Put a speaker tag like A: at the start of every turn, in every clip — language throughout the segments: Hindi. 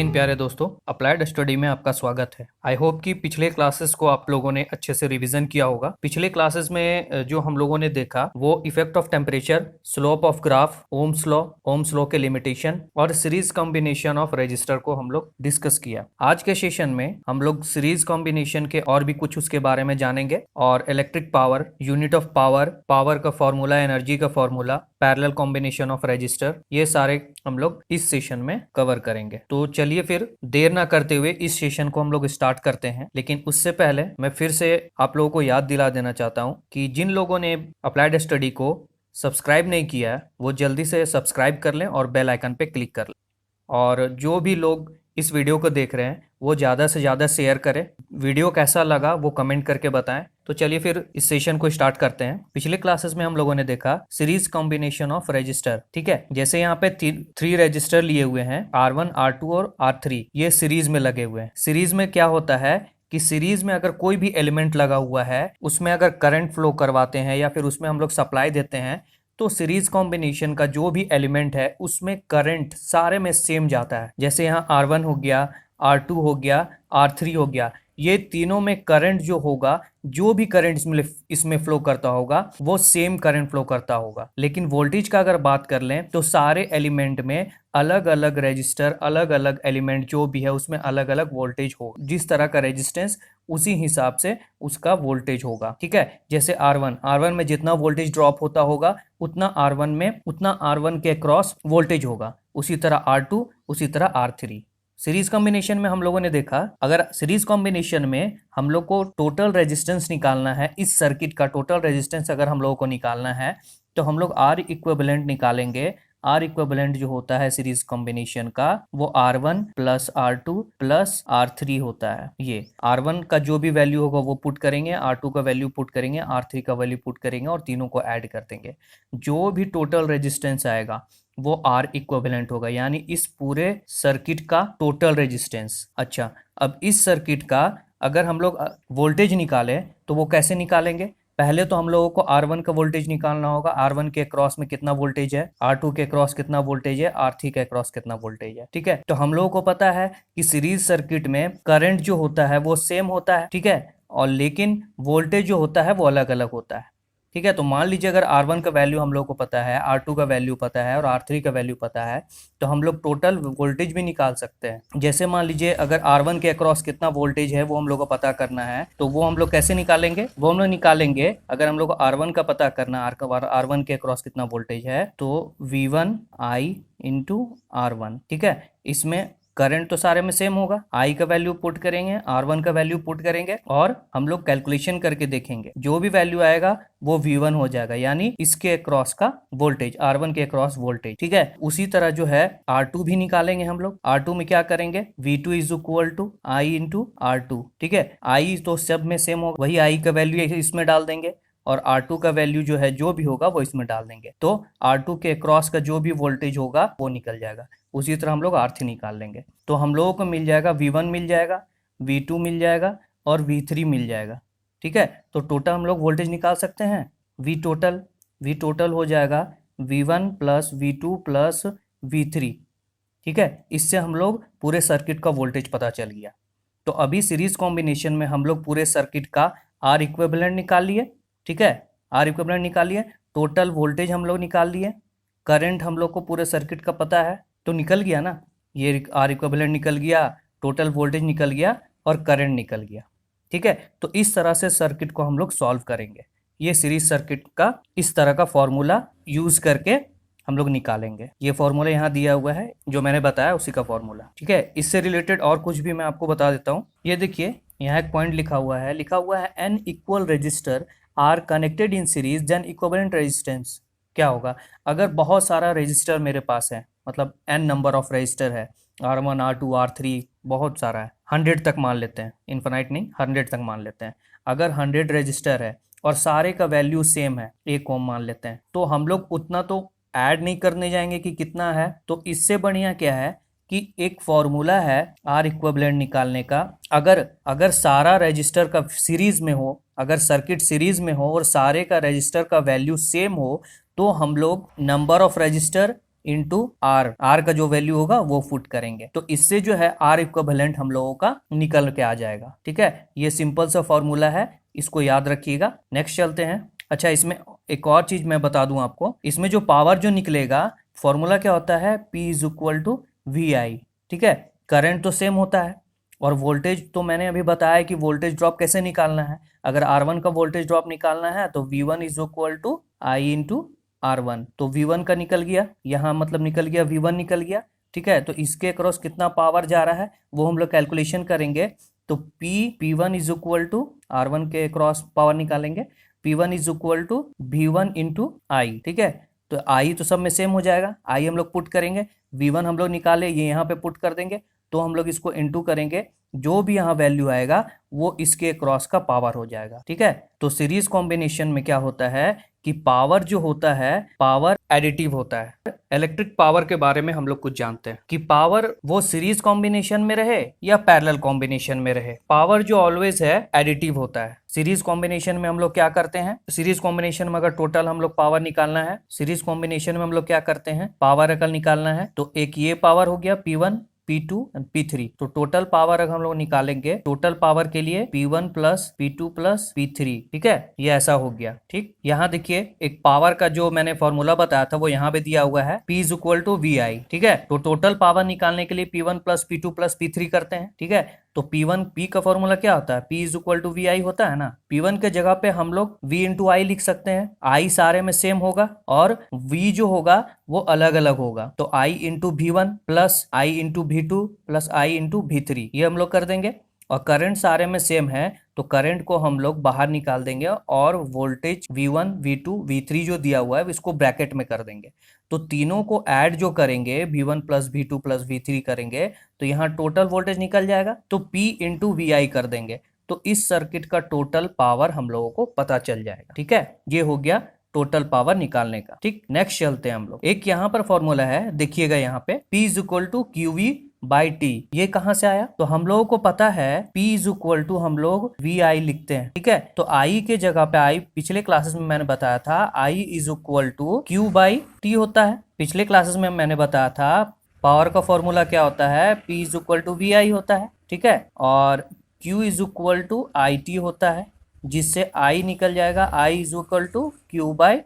A: हिंद प्यारे दोस्तों, अप्लाइड स्टडी में आपका स्वागत है। आई होप कि पिछले क्लासेस को आप लोगों ने अच्छे से रिवीजन किया होगा। पिछले क्लासेस में जो हम लोगों ने देखा वो effect of temperature, slope of graph, Ohm's law के लिमिटेशन और सीरीज कॉम्बिनेशन ऑफ रजिस्टर को हम लोग डिस्कस किया। आज के सेशन में हम लोग सीरीज कॉम्बिनेशन के और भी कुछ उसके बारे में जानेंगे और electric power, unit of power, power का फॉर्मूला, एनर्जी का formula, parallel combination of register, ये सारे हम लोग इस सेशन में कवर करेंगे। तो चलिए फिर देर ना करते हुए इस सेशन को हम लोग स्टार्ट करते हैं। लेकिन उससे पहले मैं फिर से आप लोगों को याद दिला देना चाहता हूं कि जिन लोगों ने अप्लाइड स्टडी को सब्सक्राइब नहीं किया है वो जल्दी से सब्सक्राइब कर लें और बेल आइकन पे क्लिक कर लें। और जो भी लोग इस वीडियो को देख रहे हैं वो ज़्यादा से ज़्यादा शेयर करें। वीडियो कैसा लगा वो कमेंट करके बताएं। तो चलिए फिर इस सेशन को स्टार्ट करते हैं। पिछले क्लासेस में हम लोगों ने देखा सीरीज कॉम्बिनेशन ऑफ रजिस्टर। ठीक है, जैसे यहाँ पे 3 रजिस्टर लिए हुए हैं, R1, R2 और R3, ये सीरीज में लगे हुए हैं। सीरीज में क्या होता है कि सीरीज में अगर कोई भी एलिमेंट लगा हुआ है उसमें अगर करंट फ्लो करवाते हैं या फिर उसमें हम लोग सप्लाई देते हैं तो सीरीज कॉम्बिनेशन का जो भी एलिमेंट है उसमें करंट सारे में सेम जाता है। जैसे यहाँ R1 हो गया, R2 हो गया, R3 हो गया, ये तीनों में करंट जो होगा, जो भी करंट इसमें फ्लो करता होगा वो सेम करंट फ्लो करता होगा। लेकिन वोल्टेज का अगर बात कर लें तो सारे एलिमेंट में अलग अलग रजिस्टर, अलग अलग एलिमेंट जो भी है उसमें अलग अलग वोल्टेज हो। जिस तरह का रेजिस्टेंस उसी हिसाब से उसका वोल्टेज होगा। ठीक है, जैसे R1 में जितना वोल्टेज ड्रॉप होता होगा उतना R1 के क्रॉस वोल्टेज होगा। उसी तरह R2, उसी तरह R3। सीरीज कॉम्बिनेशन में हम लोगों ने देखा, अगर सीरीज कॉम्बिनेशन में हम लोग को टोटल रेजिस्टेंस निकालना है, इस सर्किट का टोटल रेजिस्टेंस अगर हम लोगों को निकालना है तो हम लोग R इक्विवेलेंट निकालेंगे। R इक्विवेलेंट जो होता है सीरीज कॉम्बिनेशन का वो R1 plus R2 plus R3 होता है। ये R1 का जो भी वैल्यू होगा वो पुट करेंगे, R2 का वैल्यू पुट करेंगे, R3 का वैल्यू पुट करेंगे और तीनों को ऐड कर देंगे। जो भी टोटल रेजिस्टेंस आएगा वो R इक्विवेलेंट होगा, यानी इस पूरे सर्किट का टोटल रेजिस्टेंस। अच्छा, अब इस सर्किट का अगर हम लोग वोल्टेज निकालें तो वो कैसे निकालेंगे? पहले तो हम लोगों को R1 का वोल्टेज निकालना होगा। R1 के क्रॉस में कितना वोल्टेज है, R2 के क्रॉस कितना वोल्टेज है, R3 के क्रॉस कितना वोल्टेज है। ठीक है, तो हम लोगों को पता है कि सीरीज सर्किट में करंट जो होता है वो सेम होता है। ठीक है, और लेकिन वोल्टेज जो होता है वो अलग अलग होता है। ठीक है, तो मान लीजिए अगर R1 का वैल्यू हम लोग को पता है, R2 का वैल्यू पता है और R3 का वैल्यू पता है तो हम लोग टोटल वोल्टेज भी निकाल सकते हैं। जैसे मान लीजिए अगर R1 के अक्रॉस कितना वोल्टेज है वो हम लोग को पता करना है तो वो हम लोग कैसे निकालेंगे? वो हम लोग निकालेंगे, अगर हम लोग को R1 का पता करना है, R1 के अक्रॉस कितना वोल्टेज है, तो V1I इंटू R1। ठीक है, इसमें करंट तो सारे में सेम होगा। I का वैल्यू पुट करेंगे, R1 का वैल्यू पुट करेंगे और हम लोग कैलकुलेशन करके देखेंगे। जो भी वैल्यू आएगा वो V1 हो जाएगा, यानी इसके अक्रॉस का वोल्टेज, R1 के अक्रॉस वोल्टेज। ठीक है, उसी तरह जो है R2 भी निकालेंगे हम लोग। R2 में क्या करेंगे? V2 is equal to I into R2। ठीक है, I तो सब में सेम होगा, वही I का वैल्यू इसमें डाल देंगे और R2 का वैल्यू जो है जो भी होगा वो इसमें डाल देंगे, तो R2 के क्रॉस का जो भी वोल्टेज होगा वो निकल जाएगा। उसी तरह हम लोग R3 निकाल लेंगे तो हम लोगों को मिल जाएगा V1 मिल जाएगा, V2 मिल जाएगा और V3 मिल जाएगा। ठीक है, तो टोटल हम लोग वोल्टेज निकाल सकते हैं। V टोटल हो जाएगा V1 plus V2 plus V3। ठीक है, इससे हम लोग पूरे सर्किट का वोल्टेज पता चल गया। तो अभी सीरीज कॉम्बिनेशन में हम लोग पूरे सर्किट का R इक्विवेलेंट निकाल लिए। ठीक है, R इक्विवेलेंट निकाल लिए, टोटल वोल्टेज हम लोग निकाल लिए, करंट हम लोग को पूरे सर्किट का पता है तो निकल गया ना, ये R इक्विवेलेंट निकल गया, टोटल वोल्टेज निकल गया और करंट निकल गया। ठीक है, तो इस तरह से सर्किट को हम लोग सॉल्व करेंगे। ये सीरीज सर्किट का इस तरह का फॉर्मूला यूज करके हम लोग निकालेंगे। ये फॉर्मूला यहाँ दिया हुआ है, जो मैंने बताया उसी का फॉर्मूला। ठीक है, इससे रिलेटेड और कुछ भी मैं आपको बता देता हूँ। ये देखिए यहाँ एक पॉइंट लिखा हुआ है N equal register R connected in series then equivalent resistance. क्या होगा? अगर बहुत सारा रजिस्टर मेरे पास है, मतलब n नंबर ऑफ रजिस्टर है, R1, R2, R3 बहुत सारा है, 100 तक मान लेते हैं, इन्फिनाइट नहीं, 100 तक मान लेते हैं। अगर 100 रजिस्टर है और सारे का वैल्यू सेम है, 1 ओम मान लेते हैं, तो हम लोग उतना तो ऐड नहीं करने जाएंगे कि कितना है। तो इससे बढ़िया क्या है कि एक फॉर्मूला है R इक्विवेलेंट निकालने का। अगर सारा रजिस्टर का सीरीज में हो, अगर सर्किट सीरीज में हो और सारे का रजिस्टर का वैल्यू सेम हो तो हम लोग number of register into R, R का जो वैल्यू होगा वो पुट करेंगे, तो इससे जो है आर इक्विवेलेंट हम लोगों का निकल के आ जाएगा। ठीक है, ये सिंपल सा फॉर्मूला है, इसको याद रखिएगा। नेक्स्ट चलते हैं। अच्छा, इसमें एक और चीज मैं बता दूं आपको, इसमें जो पावर जो निकलेगा, फॉर्मूला क्या होता है, P is equal to V I. ठीक है, करंट तो सेम होता है, और वोल्टेज तो मैंने अभी बताया कि वोल्टेज ड्रॉप कैसे निकालना है। अगर R1 का वोल्टेज ड्रॉप निकालना है तो V1 is equal to I into R1, तो V1 का निकल गया यहाँ, मतलब निकल गया V1 निकल गया। ठीक है, तो इसके क्रॉस कितना पावर जा रहा है वो हम लोग कैलकुलेशन करेंगे, तो P1 is equal to R1 के क्रॉस पावर निकालेंगे, P1 is equal to V1 into I. ठीक है, तो आई तो सब में सेम हो जाएगा, आई हम लोग पुट करेंगे, V1 हम लोग निकाले ये यहाँ पे पुट कर देंगे, तो हम लोग इसको इनटू करेंगे, जो भी यहाँ वैल्यू आएगा वो इसके क्रॉस का पावर हो जाएगा। ठीक है, तो सीरीज कॉम्बिनेशन में क्या होता है कि पावर जो होता है, पावर एडिटिव होता है। इलेक्ट्रिक पावर के बारे में हम लोग कुछ जानते हैं कि पावर वो सीरीज कॉम्बिनेशन में रहे या पैरेलल कॉम्बिनेशन में रहे, पावर जो ऑलवेज है एडिटिव होता है। सीरीज कॉम्बिनेशन में हम लोग क्या करते हैं, सीरीज कॉम्बिनेशन में अगर टोटल हम लोग पावर निकालना है, सीरीज कॉम्बिनेशन में हम लोग क्या करते हैं, पावर अगर निकालना है तो एक ये पावर हो गया P1, P2 एंड P3, तो टोटल पावर अगर हम लोग निकालेंगे, टोटल पावर के लिए P1 plus P2 plus P3। ठीक है, ये ऐसा हो गया। ठीक, यहाँ देखिए एक पावर का जो मैंने फॉर्मूला बताया था वो यहाँ पे दिया हुआ है, P is equal to V I. ठीक है, तो टोटल पावर निकालने के लिए P1 plus P2 plus P3 करते हैं। ठीक है, तो P1 P का फॉर्मूला क्या होता है, P is equal to V I होता है ना, P1 के जगह पे हम लोग V इंटू आई लिख सकते हैं, I सारे में सेम होगा और V जो होगा वो अलग अलग होगा, तो I into V1 plus I into V2 plus I into V3, ये हम लोग कर देंगे। और करंट सारे में सेम है, तो करंट को हम लोग बाहर निकाल देंगे और वोल्टेज V1, V2, V3 जो दिया हुआ है इसको ब्रैकेट में कर देंगे, तो तीनों को ऐड जो करेंगे V1 plus V2 plus V3 करेंगे तो यहाँ टोटल वोल्टेज निकल जाएगा, तो P इंटू वी आई कर देंगे, तो इस सर्किट का टोटल पावर हम लोगों को पता चल जाएगा। ठीक है, ये हो गया टोटल पावर निकालने का। ठीक, नेक्स्ट चलते हैं हम लोग। एक यहाँ पर फॉर्मूला है, देखिएगा यहाँ पे P is equal to Q V by T, ये कहां से आया, तो हम लोगों को पता है P इज इक्वल टू हम लोग वी आई लिखते हैं। ठीक है, तो I के जगह पे I, पिछले क्लासेस में मैंने बताया था I is equal to Q by T होता है। पिछले क्लासेस में मैंने बताया था पावर का फॉर्मूला क्या होता है, P is equal to V I होता है। ठीक है, और Q is equal to I T होता है, जिससे I निकल जाएगा I is equal to Q by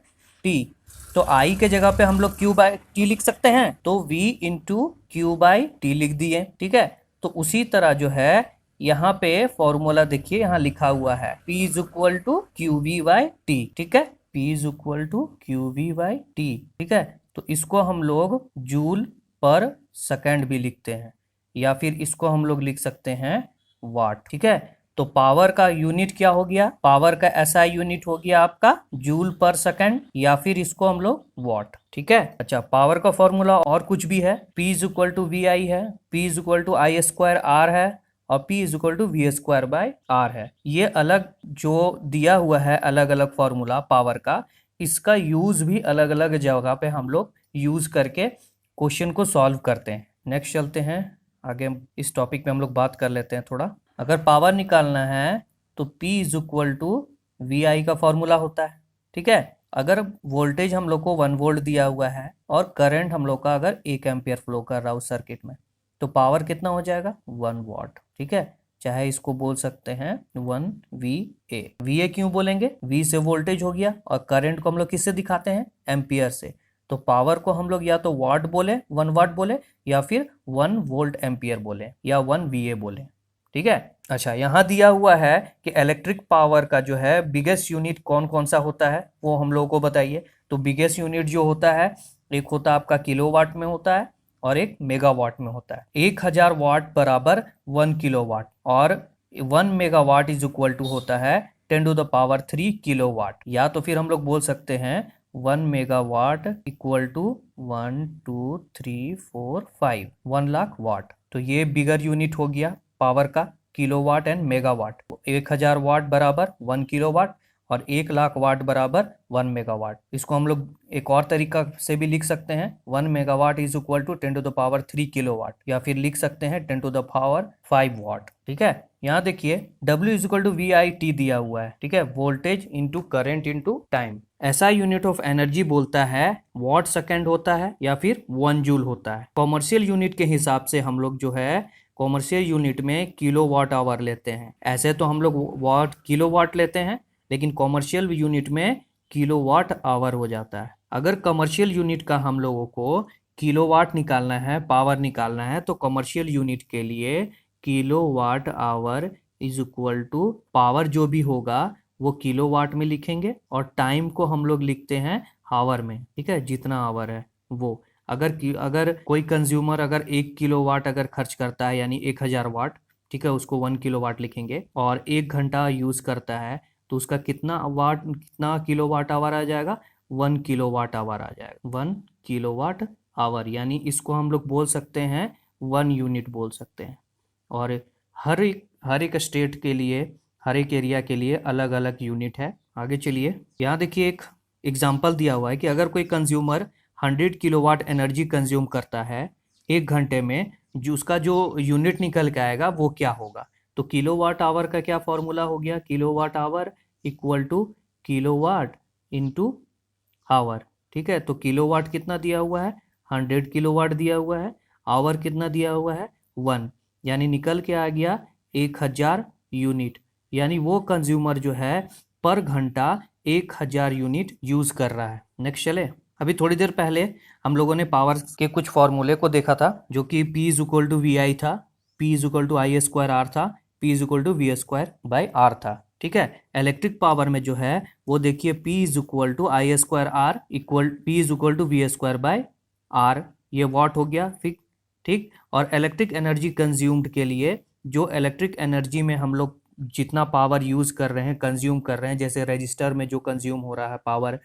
A: T, तो I के जगह पे हम लोग Q बाई टी लिख सकते हैं, तो V into Q by T लिख दिए। ठीक है, तो उसी तरह जो है यहाँ पे फॉर्मूला देखिए, यहाँ लिखा हुआ है P is equal to Q V by T. ठीक है, P is equal to Q V by T. ठीक है, तो इसको हम लोग जूल पर सेकेंड भी लिखते हैं, या फिर इसको हम लोग लिख सकते हैं वाट। ठीक है, तो पावर का यूनिट क्या हो गया, पावर का एसआई यूनिट हो गया आपका जूल पर सेकंड, या फिर इसको हम लोग वॉट। ठीक है, अच्छा पावर का फॉर्मूला और कुछ भी है, P is equal to V I है, P is equal to I square R है, और P is equal to V square by R है। ये अलग जो दिया हुआ है अलग अलग फॉर्मूला पावर का, इसका यूज भी अलग अलग जगह पे हम लोग यूज करके क्वेश्चन को सॉल्व करते हैं। नेक्स्ट चलते हैं आगे, इस टॉपिक पे हम लोग बात कर लेते हैं थोड़ा। अगर पावर निकालना है तो P is equal to V I का फॉर्मूला होता है। ठीक है, अगर वोल्टेज हम लोग को 1 वोल्ट दिया हुआ है और करंट हम लोग का अगर 1 एम्पियर फ्लो कर रहा है उस सर्किट में, तो पावर कितना हो जाएगा 1 वॉट। ठीक है, चाहे इसको बोल सकते हैं 1 VA। VA क्यों बोलेंगे, V से वोल्टेज हो गया, और करंट को हम लोग किससे दिखाते हैं, एम्पियर से, तो पावर को हम लोग या तो वाट बोले 1 वाट बोले, या फिर 1 वोल्ट एम्पियर बोले, या 1 VA बोले। ठीक है, अच्छा यहाँ दिया हुआ है कि इलेक्ट्रिक पावर का जो है बिगेस्ट यूनिट कौन कौन सा होता है वो हम लोगों को बताइए। तो बिगेस्ट यूनिट जो होता है, एक होता है आपका किलोवाट में होता है और एक मेगावाट में होता है। 1000 वाट बराबर 1 किलोवाट, और 1 मेगावाट इज इक्वल टू होता है 10 टू द पावर 3 किलोवाट, या तो फिर हम लोग बोल सकते हैं 1 मेगावाट इक्वल टू 1 2 3 4 5 1 लाख वाट। तो ये बिगर यूनिट हो गया पावर का, किलोवाट एंड मेगावाट। 1000 वाट बराबर 1 किलोवाट और 1 लाख वाट बराबर 1 मेगावाट। इसको हम लोग एक और तरीका से भी लिख सकते हैं, 1 megawatt is equal to 10 to the power 3 kilowatt, या फिर लिख सकते हैं 10 टू द पावर 5 वाट। ठीक है, यहाँ देखिए W is equal to V I T दिया हुआ है। ठीक है, voltage into current into time, SI unit of energy बोलता है वॉट सेकेंड होता है या फिर 1 जूल होता है। कॉमर्शियल यूनिट के हिसाब से हम लोग जो है कॉमर्शियल यूनिट में किलो वाट आवर लेते हैं। ऐसे तो हम लोग वाट किलो वाट लेते हैं, लेकिन कॉमर्शियल यूनिट में किलो वाट आवर हो जाता है। अगर कमर्शियल यूनिट का हम लोगों को किलो वाट निकालना है, पावर निकालना है, तो कमर्शियल यूनिट के लिए kilowatt hour is equal to power जो भी होगा वो किलो वाट में लिखेंगे और टाइम को हम लोग लिखते हैं आवर में। ठीक है, जितना आवर है वो। अगर कोई कंज्यूमर अगर 1 किलो वाट अगर खर्च करता है यानी 1000 वाट, ठीक है, उसको 1 किलो वाट लिखेंगे और 1 घंटा यूज करता है तो उसका कितना किलो वाट आवर आ जाएगा? 1 किलो वाट आवर आ जाएगा। 1 किलो वाट आवर यानी इसको हम लोग बोल सकते हैं 1 यूनिट बोल सकते हैं। और हर एक स्टेट के लिए, हर एक एरिया के लिए अलग अलग यूनिट है। आगे चलिए, यहाँ देखिए एक एग्जांपल दिया हुआ है कि अगर कोई कंज्यूमर 100 किलोवाट एनर्जी कंज्यूम करता है 1 घंटे में, जो उसका जो यूनिट निकल के आएगा वो क्या होगा? तो किलोवाट आवर का क्या फॉर्मूला हो गया? Kilowatt hour equal to kilowatt into hour. ठीक है, तो किलोवाट कितना दिया हुआ है? 100 किलोवाट दिया हुआ है। आवर कितना दिया हुआ है? 1, यानी निकल के आ गया 1000 यूनिट। यानी वो कंज्यूमर जो है पर घंटा 1000 यूनिट यूज कर रहा है। नेक्स्ट चले, अभी थोड़ी देर पहले हम लोगों ने पावर के कुछ फॉर्मूले को देखा था, जो कि P is equal to V I था, P is equal to I square R था, P is equal to V square by R था। ठीक है, इलेक्ट्रिक पावर में जो है वो देखिए P is equal to I square R equal P is equal to V square by R, ये वॉट हो गया। ठीक, और इलेक्ट्रिक एनर्जी कंज्यूम्ड के लिए जो इलेक्ट्रिक एनर्जी में हम लोग जितना पावर यूज कर रहे हैं, कंज्यूम कर रहे हैं, जैसे रजिस्टर में जो कंज्यूम हो रहा है पावर,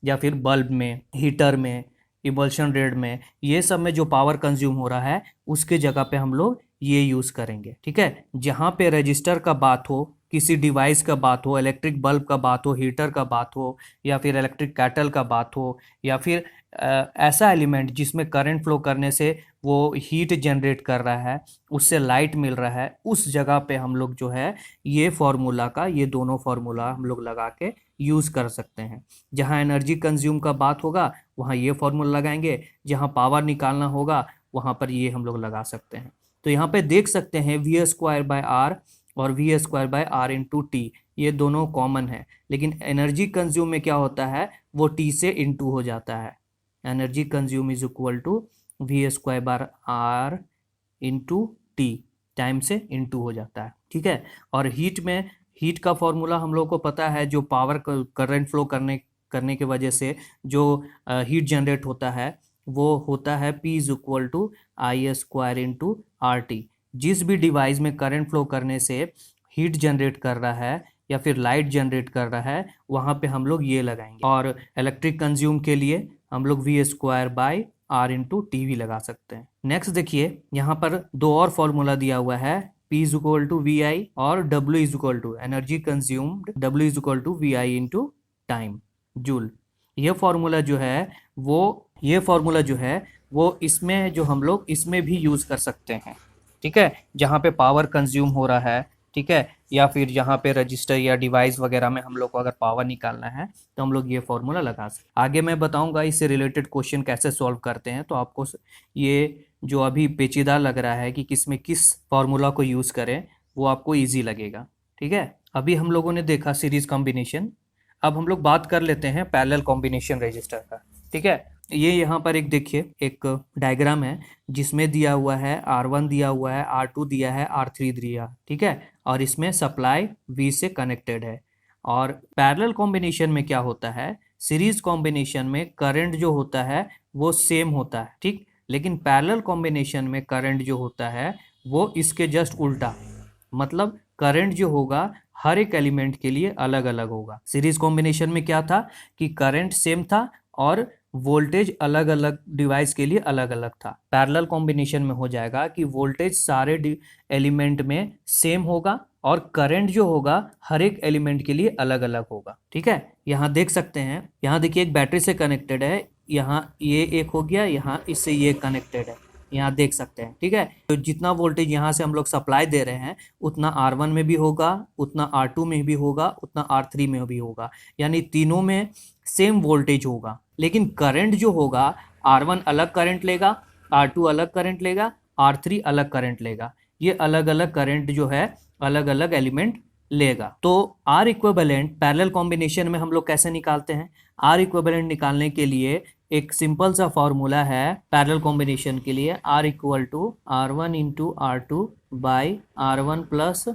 A: या फिर बल्ब में, हीटर में, इमल्शन रेट में, ये सब में जो पावर कंज्यूम हो रहा है उसके जगह पे हम लोग ये यूज करेंगे। ठीक है, जहाँ पे रजिस्टर का बात हो, किसी डिवाइस का बात हो, इलेक्ट्रिक बल्ब का बात हो, हीटर का बात हो, या फिर इलेक्ट्रिक कैटल का बात हो, या फिर ऐसा एलिमेंट जिसमें करंट फ्लो करने से वो हीट जनरेट कर रहा है, उससे लाइट मिल रहा है, उस जगह पे हम लोग जो है ये फॉर्मूला का, ये दोनों फॉर्मूला हम लोग लगा के यूज़ कर सकते हैं। जहाँ एनर्जी कंज्यूम का बात होगा वहाँ ये फॉर्मूला लगाएंगे, जहाँ पावर निकालना होगा वहाँ पर ये हम लोग लगा सकते हैं। तो यहाँ पे देख सकते हैं वी स्क्वायर बाय आर और V square by R into T, ये दोनों कॉमन है, लेकिन एनर्जी कंज्यूम में क्या होता है वो टी से इंटू हो जाता है। Energy consume is equal to V square bar R into T, time से इंटू हो जाता है। ठीक है, और हीट में, हीट का फॉर्मूला हम लोग को पता है, जो पावर करंट फ्लो करने के वजह से जो हीट जनरेट होता है वो होता है P is equal to I square into R T. जिस भी डिवाइस में करंट फ्लो करने से हीट जनरेट कर रहा है या फिर लाइट जनरेट कर रहा है वहाँ पे हम लोग ये लगाएंगे। और इलेक्ट्रिक कंज्यूम के लिए हम लोग V square by R into T भी लगा सकते हैं। नेक्स्ट देखिए, यहाँ पर दो और फॉर्मूला दिया हुआ है, P is equal to V I और W is equal to energy consumed, W is equal to V I into time joule. ये फॉर्मूला जो है वो इसमें जो हम लोग इसमें भी यूज कर सकते हैं। ठीक है, जहाँ पे पावर कंज्यूम हो रहा है, ठीक है, या फिर जहाँ पे रजिस्टर या डिवाइस वगैरह में हम लोग को अगर पावर निकालना है तो हम लोग ये फॉर्मूला लगा सकते हैं। आगे मैं बताऊंगा इससे रिलेटेड क्वेश्चन कैसे सॉल्व करते हैं, तो आपको ये जो अभी पेचीदा लग रहा है कि किसमें किस फॉर्मूला को यूज़ करें वो आपको ईजी लगेगा। ठीक है, अभी हम लोगों ने देखा सीरीज कॉम्बिनेशन, अब हम लोग बात कर लेते हैं पैरेलल कॉम्बिनेशन रजिस्टर का। ठीक है, ये यहाँ पर एक देखिए एक डायग्राम है जिसमें दिया हुआ है R1 दिया हुआ है, R2 दिया है, R3 दिया, ठीक है, और इसमें सप्लाई V से कनेक्टेड है। और पैरेलल कॉम्बिनेशन में क्या होता है, सीरीज कॉम्बिनेशन में करंट जो होता है वो सेम होता है, ठीक, लेकिन पैरेलल कॉम्बिनेशन में करंट जो होता है वो इसके जस्ट उल्टा, मतलब करंट जो होगा हर एक एलिमेंट के लिए अलग अलग होगा। सीरीज कॉम्बिनेशन में क्या था कि करंट सेम था और वोल्टेज अलग अलग डिवाइस के लिए अलग अलग था। पैरेलल कॉम्बिनेशन में हो जाएगा कि वोल्टेज सारे एलिमेंट में सेम होगा और करंट जो होगा हर एक एलिमेंट के लिए अलग अलग होगा। ठीक है, यहाँ देख सकते हैं, यहाँ देखिए एक बैटरी से कनेक्टेड है, यहाँ ये एक हो गया, यहाँ इससे ये कनेक्टेड है। यहाँ देख सकते हैं। ठीक है, तो जितना वोल्टेज यहाँ से हम लोग सप्लाई दे रहे हैं उतना R1 में भी होगा, उतना R2 में भी होगा, उतना R3 में भी होगा, यानी तीनों में सेम वोल्टेज होगा। लेकिन करंट जो होगा, R1 अलग करंट लेगा, R2 अलग करंट लेगा, R3 अलग करंट लेगा। ये अलग अलग करंट जो है अलग अलग एलिमेंट लेगा। तो आर इक्विवेलेंट पैरेलल कॉम्बिनेशन में हम लोग कैसे निकालते हैं? आर इक्विवेलेंट निकालने के लिए एक सिंपल सा फॉर्मूला है पैरेलल कॉम्बिनेशन के लिए, R equal to R1 into R2 by R1 plus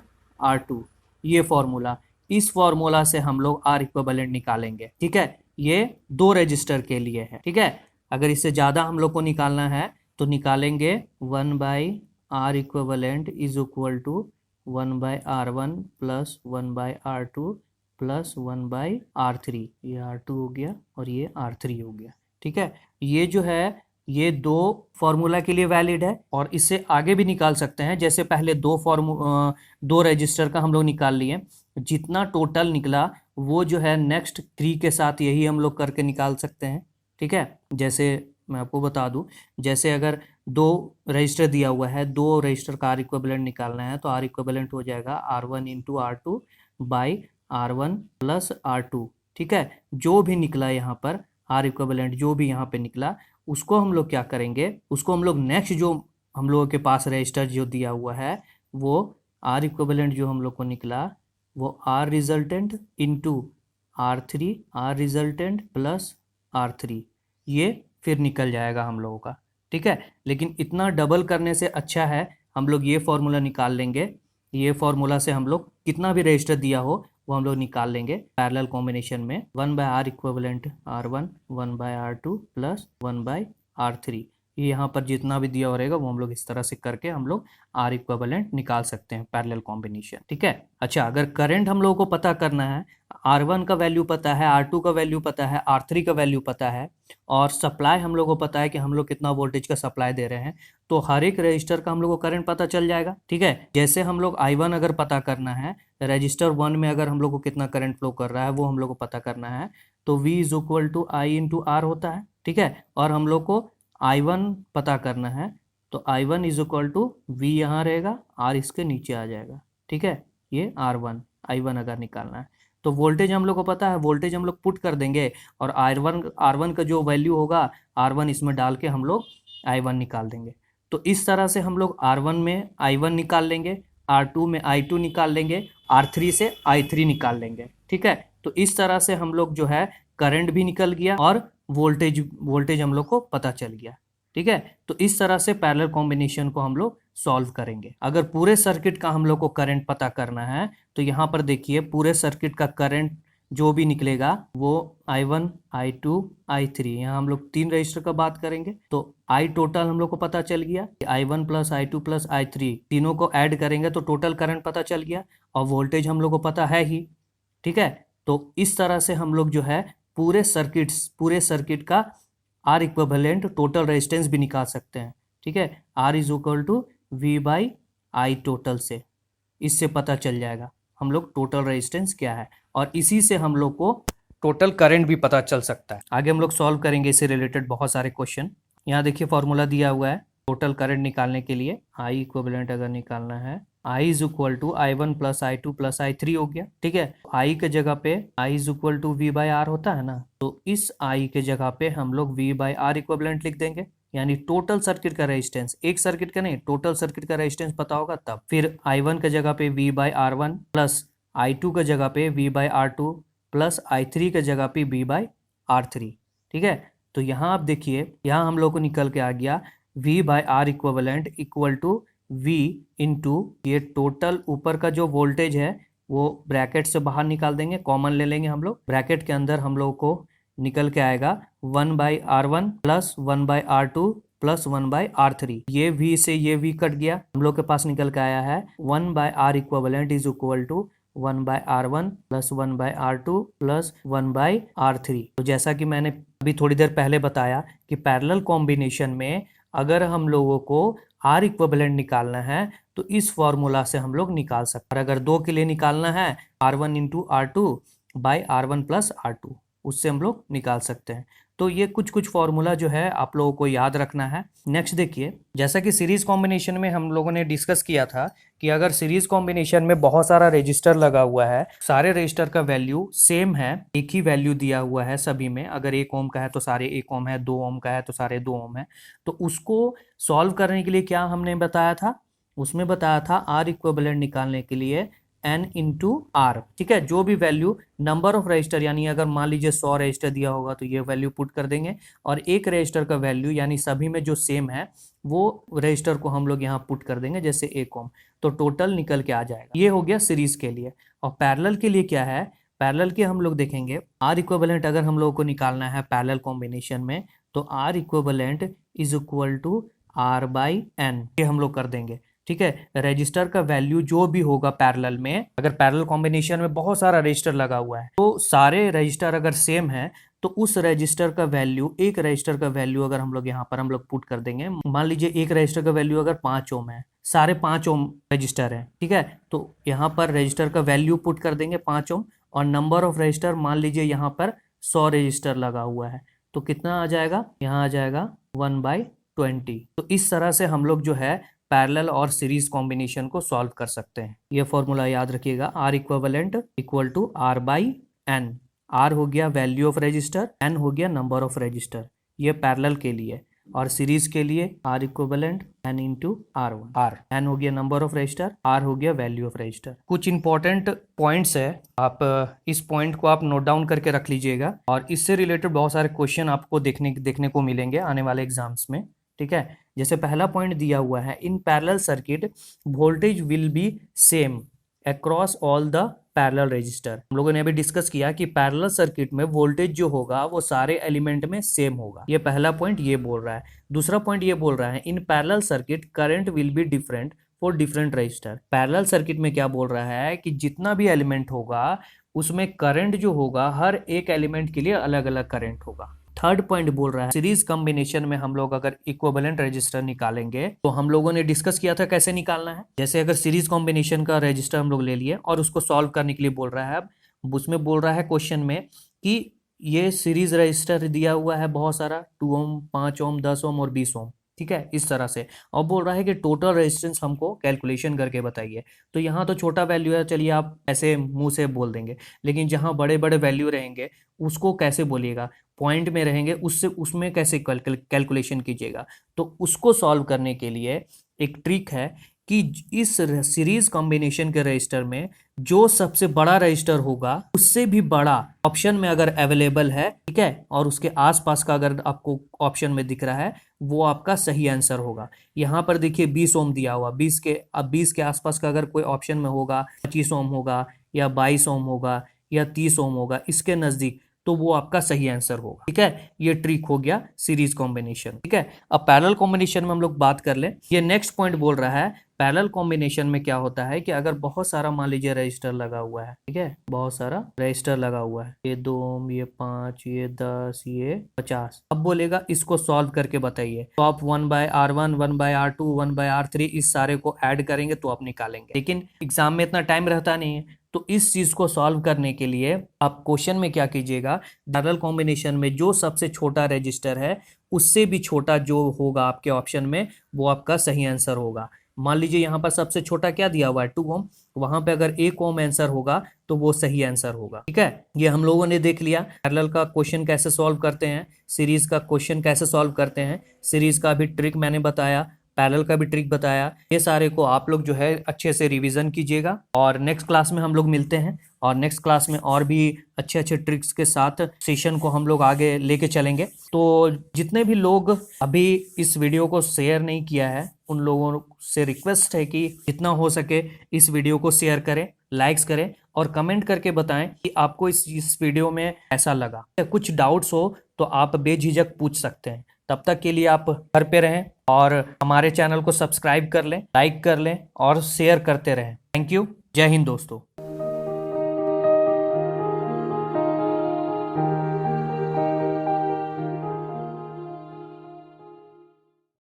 A: R2। ये फॉर्मूला, इस फॉर्मूला से हम लोग आर इक्विवेलेंट निकालेंगे। ठीक है, ये 2 रजिस्टर के लिए है। ठीक है, अगर इससे ज़्यादा हम लोग को निकालना है तो निकालेंगे 1 by R equivalent is equal to 1 by R1 plus 1 by R2 plus 1 by R3। ये R2 हो गया और ये R3 हो गया। ठीक है, ये जो है ये 2 फॉर्मूला के लिए वैलिड है और इससे आगे भी निकाल सकते हैं। जैसे पहले 2 रजिस्टर का हम लोग निकाल लिए, जितना टोटल निकला वो जो है नेक्स्ट 3 के साथ यही हम लोग करके निकाल सकते हैं। ठीक है, जैसे मैं आपको बता दूं, जैसे अगर 2 रजिस्टर दिया हुआ है, 2 रजिस्टर का आर इक्विवेलेंट निकालना है तो आर इक्विवेलेंट हो जाएगा R1 into R2 by R1 plus R2। ठीक है, जो भी निकला यहाँ पर आर इक्विवेलेंट जो भी यहाँ पे निकला उसको हम लोग क्या करेंगे, उसको हम लोग नेक्स्ट जो हम लोगों के पास रजिस्टर जो दिया हुआ है वो आर इक्विवेलेंट जो हम लोग को निकला वो are resultant into R3 are resultant plus R3, ये फिर निकल जाएगा हम लोगों का। ठीक है, लेकिन इतना डबल करने से अच्छा है हम लोग ये फॉर्मूला निकाल लेंगे। ये फॉर्मूला से हम लोग कितना भी रजिस्टर दिया हो वो हम लोग निकाल लेंगे पैरेलल कॉम्बिनेशन में। 1 by R equivalent R1, 1 by R2 plus 1 by R3। ये यहाँ पर जितना भी दिया हो रहेगा वो हम लोग इस तरह से करके हम लोग आर इक्विवेलेंट निकाल सकते हैं पैरेलल कॉम्बिनेशन। ठीक है, अच्छा अगर करंट हम लोगों को पता करना है, R1 का वैल्यू पता है, R2 का वैल्यू पता है, R3 का वैल्यू पता है और सप्लाई हम लोग को पता है कि हम लोग कितना वोल्टेज का सप्लाई दे रहे हैं, तो हर एक रजिस्टर का हम लोग को करंट पता चल जाएगा। ठीक है, जैसे हम लोग I1 अगर पता करना है, रजिस्टर 1 में अगर हम लोग को कितना करंट फ्लो कर रहा है वो हम लोग को पता करना है, तो V is equal to I into R होता है। ठीक है, और हम लोग को I1 पता करना है तो I1 is equal to V यहाँ रहेगा, R इसके नीचे आ जाएगा। ठीक है, ये R1 I1 अगर निकालना है तो वोल्टेज हम लोग को पता है, वोल्टेज हम लोग पुट कर देंगे और R1 का जो वैल्यू होगा R1 इसमें डाल के हम लोग I1 निकाल देंगे। तो इस तरह से हम लोग R1 में I1 निकाल लेंगे, R2 में I2 निकाल लेंगे, R3 से I3 निकाल लेंगे। ठीक है, तो इस तरह से हम लोग जो है करंट भी निकल गया और वोल्टेज हम लोग को पता चल गया। ठीक है, तो इस तरह से पैरेलल कॉम्बिनेशन को हम लोग सॉल्व करेंगे। अगर पूरे सर्किट का हम लोग को करंट पता करना है तो यहाँ पर देखिए पूरे सर्किट का करंट जो भी निकलेगा वो I1, I2, I3, यहाँ हम लोग 3 रजिस्टर का बात करेंगे तो I टोटल हम लोग को पता चल गया, I1 plus I2 plus I3 तीनों को ऐड करेंगे तो टोटल करंट पता चल गया और वोल्टेज हम लोग को पता है ही। ठीक है, तो इस तरह से हम लोग जो है पूरे सर्किट का आर इक्विवेलेंट टोटल रेजिस्टेंस भी निकाल सकते हैं। ठीक है, R is equal to V by I total से, इससे पता चल जाएगा हम लोग टोटल रेजिस्टेंस क्या है और इसी से हम लोग को टोटल करंट भी पता चल सकता है। आगे हम लोग सॉल्व करेंगे इससे रिलेटेड बहुत सारे क्वेश्चन। यहाँ देखिए फॉर्मूला दिया हुआ है टोटल करंट निकालने के लिए, आई इक्विवेलेंट अगर निकालना है I is equal to I1 plus I2 plus I3 हो गया। ठीक है, I के जगह पे I is equal to V by R होता है ना, तो इस I के जगह पे हम लोग V बाई आर इक्विवेलेंट लिख देंगे, यानी टोटल सर्किट का रेजिस्टेंस, एक सर्किट का नहीं टोटल सर्किट का रेजिस्टेंस पता होगा तब। फिर I1 के जगह पे V by R1 plus I2 के जगह पे V by R2 plus I3 के जगह पे V बाई R3। ठीक है, तो यहाँ आप देखिए यहाँ हम लोग को निकल के आ गया V by R equivalent equal to V into ये टोटल ऊपर का जो वोल्टेज है वो ब्रैकेट से बाहर निकाल देंगे, कॉमन ले लेंगे हम लोग, ब्रैकेट के अंदर हम लोग को निकल के आएगा 1 by R1 plus 1 by R2 plus 1 by R3। ये V से ये V कट गया, हम लोग के पास निकल के आया है 1 by R equivalent is equal to 1 by R1 plus 1 by R2 plus 1 by R3। तो जैसा कि मैंने अभी थोड़ी देर पहले बताया कि पैरेलल कॉम्बिनेशन में अगर हम लोगों को आर इक्विवेलेंट निकालना है तो इस फॉर्मूला से हम लोग निकाल सकते हैं। और अगर 2 के लिए निकालना है R1 into R2 by R1 plus R2, उससे हम लोग निकाल सकते हैं। तो ये कुछ कुछ फॉर्मूला जो है आप लोगों को याद रखना है। नेक्स्ट देखिए, जैसा कि सीरीज कॉम्बिनेशन में हम लोगों ने डिस्कस किया था कि अगर सीरीज कॉम्बिनेशन में बहुत सारा रजिस्टर लगा हुआ है, सारे रजिस्टर का वैल्यू सेम है, एक ही वैल्यू दिया हुआ है सभी में, अगर 1 ओम का है तो सारे 1 ओम है, 2 ओम का है तो सारे 2 ओम है, तो उसको सॉल्व करने के लिए क्या हमने बताया था, उसमें बताया था आर इक्विवेलेंट निकालने के लिए n इंटू आर। ठीक है, जो भी वैल्यू नंबर ऑफ रजिस्टर, यानी अगर मान लीजिए 100 रजिस्टर दिया होगा तो ये वैल्यू पुट कर देंगे, और एक रजिस्टर का वैल्यू यानी सभी में जो सेम है वो रजिस्टर को हम लोग यहाँ पुट कर देंगे, जैसे 1 ओम, तो टोटल निकल के आ जाएगा। ये हो गया सीरीज के लिए। और पैरेलल के लिए क्या है, पैरेलल के हम लोग देखेंगे आर इक्विवेलेंट अगर हम लोगों को निकालना है पैरेलल कॉम्बिनेशन में, तो R equivalent is equal to R by N, ये हम लोग कर देंगे। ठीक है, रजिस्टर का वैल्यू जो भी होगा पैरेलल में, अगर पैरेलल कॉम्बिनेशन में बहुत सारा रजिस्टर लगा हुआ है तो सारे रजिस्टर अगर सेम है तो उस रजिस्टर का वैल्यू, एक रजिस्टर का वैल्यू अगर हम लोग यहाँ पर हम लोग पुट कर देंगे, मान लीजिए एक रजिस्टर का वैल्यू अगर 5 ओम है, सारे 5 ओम रजिस्टर है, ठीक है, तो यहाँ पर रजिस्टर का वैल्यू पुट कर देंगे 5 ओम, और नंबर ऑफ रजिस्टर मान लीजिए यहाँ पर 100 रजिस्टर लगा हुआ है, तो कितना आ जाएगा, यहाँ आ जाएगा 1/20। तो इस तरह से हम लोग जो है पैरेलल और सीरीज कॉम्बिनेशन को सॉल्व कर सकते हैं। ये फॉर्मूला याद रखिएगा, R equivalent equal to R by N. R हो गया वैल्यू ऑफ रजिस्टर, एन हो गया नंबर ऑफ रजिस्टर, ये पैरेलल के लिए। और सीरीज के लिए R equivalent N into R one, R N हो गया नंबर ऑफ रजिस्टर, आर हो गया वैल्यू ऑफ रजिस्टर। कुछ इंपॉर्टेंट पॉइंट्स है, आप इस पॉइंट को आप नोट डाउन करके रख लीजिएगा, और इससे रिलेटेड बहुत सारे क्वेश्चन आपको देखने को मिलेंगे आने वाले एग्जाम्स में। ठीक है, जैसे पहला पॉइंट दिया हुआ है, in parallel circuit voltage will be same across all the parallel register. हम लोगों ने अभी डिस्कस किया कि पैरेलल सर्किट में वोल्टेज जो होगा वो सारे एलिमेंट में सेम होगा, ये पहला पॉइंट ये बोल रहा है। दूसरा पॉइंट ये बोल रहा है, in parallel circuit current will be different for different register. Parallel circuit में क्या बोल रहा है कि जितना भी एलिमेंट होगा उसमें करंट जो होगा हर एक एलिमेंट के लिए अलग अलग करंट होगा। थर्ड पॉइंट बोल रहा है, सीरीज कॉम्बिनेशन में हम लोग अगर इक्विवेलेंट रजिस्टर निकालेंगे तो हम लोगों ने डिस्कस किया था कैसे निकालना है। जैसे अगर सीरीज कॉम्बिनेशन का रजिस्टर हम लोग ले लिए और उसको सॉल्व करने के लिए बोल रहा है, अब उसमें बोल रहा है क्वेश्चन में कि ये सीरीज रजिस्टर दिया हुआ है बहुत सारा, 2 ओम, 5 ओम, 10 ओम और 20 ओम। ठीक है, इस तरह से। और बोल रहा है कि टोटल रेजिस्टेंस हमको कैलकुलेशन करके बताइए। तो यहाँ तो छोटा वैल्यू है, चलिए आप ऐसे मुंह से बोल देंगे, लेकिन जहाँ बड़े बड़े वैल्यू रहेंगे उसको कैसे बोलिएगा, पॉइंट में रहेंगे उससे उसमें कैसे कैलकुलेशन कीजिएगा। तो उसको सॉल्व करने के लिए एक ट्रिक है कि इस सीरीज कॉम्बिनेशन के रजिस्टर में जो सबसे बड़ा रजिस्टर होगा उससे भी बड़ा ऑप्शन में अगर अवेलेबल है, ठीक है, और उसके आसपास का अगर आपको ऑप्शन में दिख रहा है, वो आपका सही आंसर होगा। यहाँ पर देखिए 20 ओम दिया हुआ, 20 के आसपास का अगर कोई ऑप्शन में होगा, 25 ओम होगा या 22 ओम होगा या 30 ओम होगा, इसके नजदीक, तो वो आपका सही आंसर होगा। ठीक है, ये ट्रिक हो गया सीरीज कॉम्बिनेशन। ठीक है, अब पैरेलल कॉम्बिनेशन में हम लोग बात कर लें। ये नेक्स्ट पॉइंट बोल रहा है, पैरेलल कॉम्बिनेशन में क्या होता है कि अगर बहुत सारा मान लीजिए रजिस्टर लगा हुआ है, ठीक है, बहुत सारा रजिस्टर लगा हुआ है, ये 2 ओम, ये 5, ये 10, ये 50। अब बोलेगा इसको सॉल्व करके बताइए, तो आप 1/R1, 1/R2, 1/R3 इस सारे को ऐड करेंगे तो आप निकालेंगे। लेकिन एग्जाम में इतना टाइम रहता नहीं है, तो इस चीज को सॉल्व करने के लिए आप क्वेश्चन में क्या कीजिएगा, पैरेलल कॉम्बिनेशन में जो सबसे छोटा रजिस्टर है उससे भी छोटा जो होगा आपके ऑप्शन में, वो आपका सही आंसर होगा। मान लीजिए यहाँ पर सबसे छोटा क्या दिया हुआ है, 2 ओम, वहां पे अगर 1 ओम आंसर होगा तो वो सही आंसर होगा। ठीक है, ये हम लोगों ने देख लिया पैरेलल का क्वेश्चन कैसे सॉल्व करते हैं, सीरीज का क्वेश्चन कैसे सॉल्व करते हैं, सीरीज का भी ट्रिक मैंने बताया, पैरेलल का भी ट्रिक बताया। ये सारे को आप लोग जो है अच्छे से रिवीजन कीजिएगा, और नेक्स्ट क्लास में हम लोग मिलते हैं, और नेक्स्ट क्लास में और भी अच्छे अच्छे ट्रिक्स के साथ सेशन को हम लोग आगे लेके चलेंगे। तो जितने भी लोग अभी इस वीडियो को शेयर नहीं किया है, उन लोगों से रिक्वेस्ट है कि जितना हो सके इस वीडियो को शेयर करें, लाइक्स करें, और कमेंट करके बताएं कि आपको इस वीडियो में ऐसा लगा। कुछ डाउट्स हो तो आप बेझिझक पूछ सकते हैं। तब तक के लिए आप घर पे रहें और हमारे चैनल को सब्सक्राइब कर लें, लाइक कर लें और शेयर करते रहें। थैंक यू, जय हिंद दोस्तों।